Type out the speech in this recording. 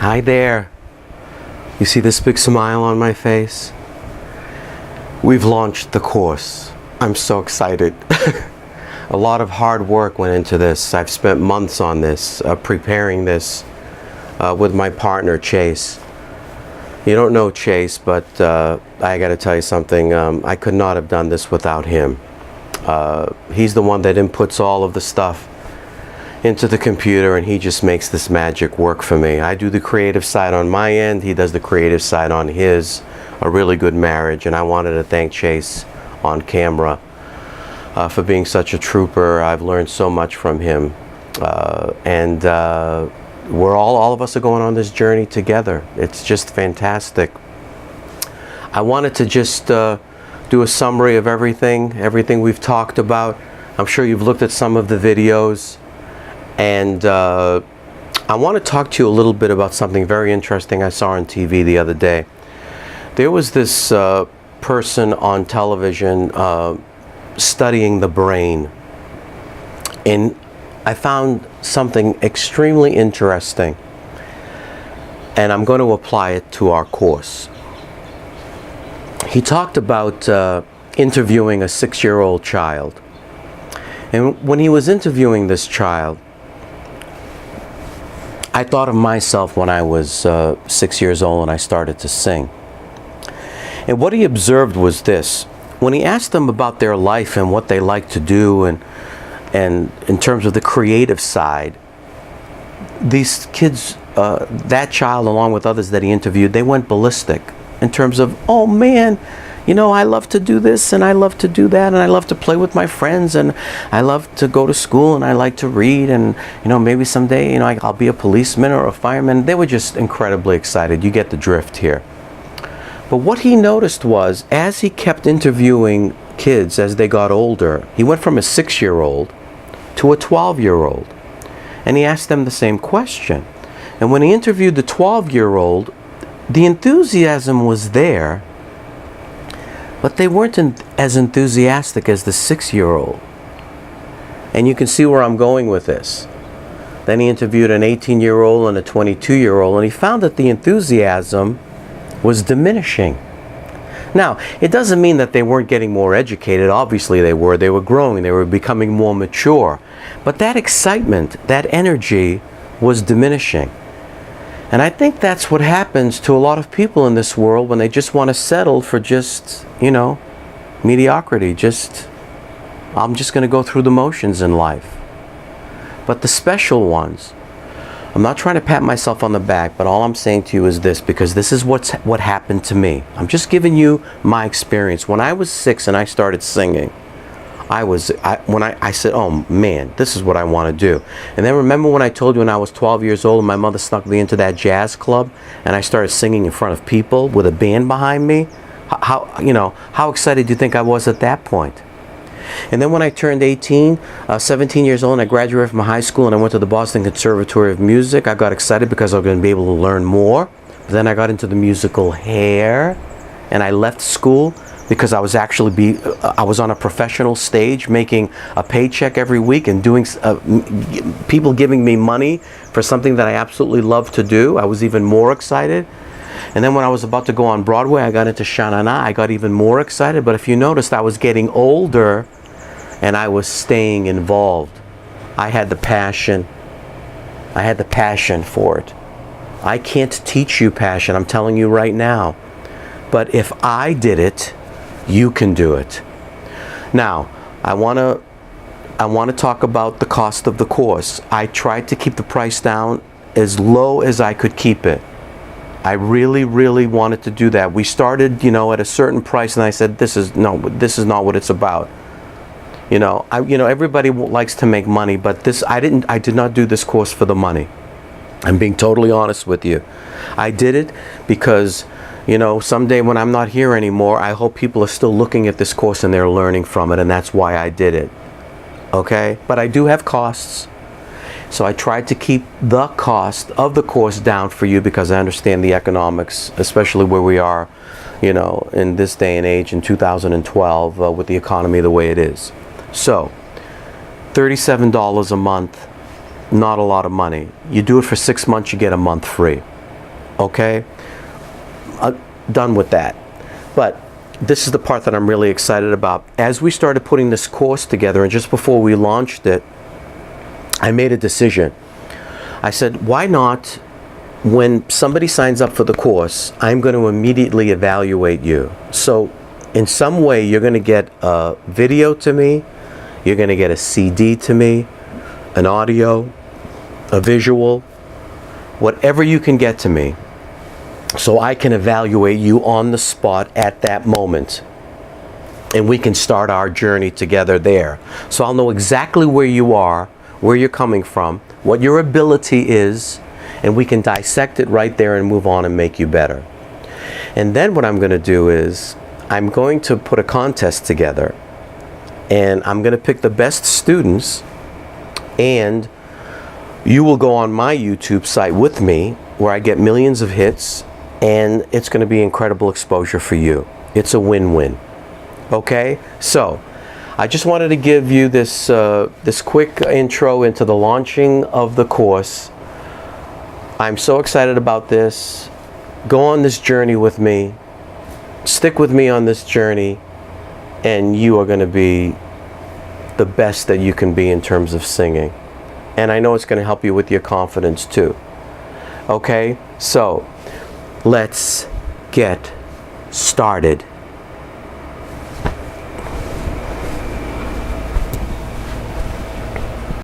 Hi there. You see this big smile on my face? We've launched the course. I'm so excited. A lot of hard work went into this. I've spent months on this, preparing this with my partner, Chase. You don't know Chase, but I got to tell you something. I could not have done this without him. He's the one that inputs all of the stuff into the computer, and he just makes this magic work for me. I do the creative side on my end, he does the creative side on his. A really good marriage, and I wanted to thank Chase on camera for being such a trooper. I've learned so much from him, and we're all of us are going on this journey together. It's just fantastic. I wanted to just do a summary of everything we've talked about. I'm sure you've looked at some of the videos. And I want to talk to you a little bit about something very interesting I saw on TV the other day. There was this person on television studying the brain. And I found something extremely interesting. And I'm going to apply it to our course. He talked about interviewing a 6-year-old child. And when he was interviewing this child, I thought of myself when I was 6 years old and I started to sing. And what he observed was this. When he asked them about their life and what they like to do and in terms of the creative side, these kids, that child along with others that he interviewed, they went ballistic in terms of, oh man, you know, I love to do this and I love to do that and I love to play with my friends and I love to go to school and I like to read and, you know, maybe someday, you know, I'll be a policeman or a fireman. They were just incredibly excited. You get the drift here. But what he noticed was, as he kept interviewing kids as they got older, he went from a 6-year-old to a 12-year-old. And he asked them the same question. And when he interviewed the 12-year-old, the enthusiasm was there, but they weren't as enthusiastic as the 6-year-old. And you can see where I'm going with this. Then he interviewed an 18-year-old and a 22-year-old, and he found that the enthusiasm was diminishing. Now, it doesn't mean that they weren't getting more educated. Obviously they were. They were growing. They were becoming more mature. But that excitement, that energy was diminishing. And I think that's what happens to a lot of people in this world when they just want to settle for just, you know, mediocrity. I'm just going to go through the motions in life. But the special ones, I'm not trying to pat myself on the back, but all I'm saying to you is this, because this is what happened to me. I'm just giving you my experience. When I was 6 and I started singing, I said, oh man, this is what I want to do. And then remember when I told you when I was 12 years old and my mother snuck me into that jazz club and I started singing in front of people with a band behind me? How excited do you think I was at that point? And then when I turned 17 years old and I graduated from high school and I went to the Boston Conservatory of Music, I got excited because I was going to be able to learn more. But then I got into the musical hair and I left school because I was I was on a professional stage making a paycheck every week and doing people giving me money for something that I absolutely love to do. I was even more excited. And then when I was about to go on Broadway, I got into Sha-Na-Na. I got even more excited. But if you noticed, I was getting older and I was staying involved. I had the passion. I had the passion for it. I can't teach you passion, I'm telling you right now. But if I did it, you can do it. Now, I want to talk about the cost of the course. I tried to keep the price down as low as I could keep it. I really, really wanted to do that. We started, at a certain price, and I said, this is not what it's about. Everybody likes to make money, but I did not do this course for the money. I'm being totally honest with you. I did it because, someday when I'm not here anymore, I hope people are still looking at this course and they're learning from it, and that's why I did it. Okay? But I do have costs. So I tried to keep the cost of the course down for you because I understand the economics, especially where we are, in this day and age in 2012 with the economy the way it is. So, $37 a month, not a lot of money. You do it for 6 months, you get a month free. Okay? Done with that. But this is the part that I'm really excited about. As we started putting this course together, and just before we launched it, I made a decision. I said, why not, when somebody signs up for the course, I'm going to immediately evaluate you. So in some way, you're going to get a video to me, you're going to get a CD to me, an audio, a visual, whatever you can get to me, so I can evaluate you on the spot at that moment. And we can start our journey together there. So I'll know exactly where you are, where you're coming from, what your ability is, and we can dissect it right there and move on and make you better. And then what I'm going to do is, I'm going to put a contest together, and I'm going to pick the best students, and you will go on my YouTube site with me, where I get millions of hits, and it's going to be incredible exposure for you. It's a win-win. Okay? So, I just wanted to give you this this quick intro into the launching of the course. I'm so excited about this. Go on this journey with me. Stick with me on this journey, and you are going to be the best that you can be in terms of singing. And I know it's going to help you with your confidence too. Okay? So, let's get started.